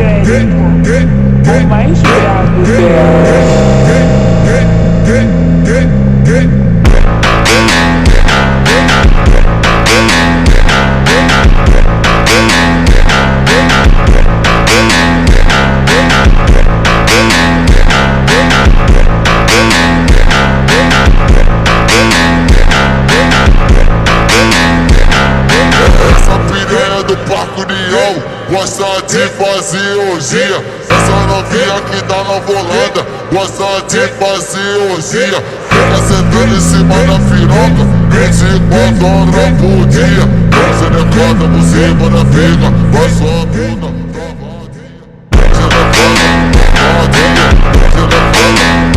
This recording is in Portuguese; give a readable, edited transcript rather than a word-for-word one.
o mais brabo dela. Gosta de fazer orgia. Essa novinha que tá na volanda gosta de fazer orgia. Fica sentando em cima da piroca 24 horas por dia. Você decota, você manda fica, vai sua bunda.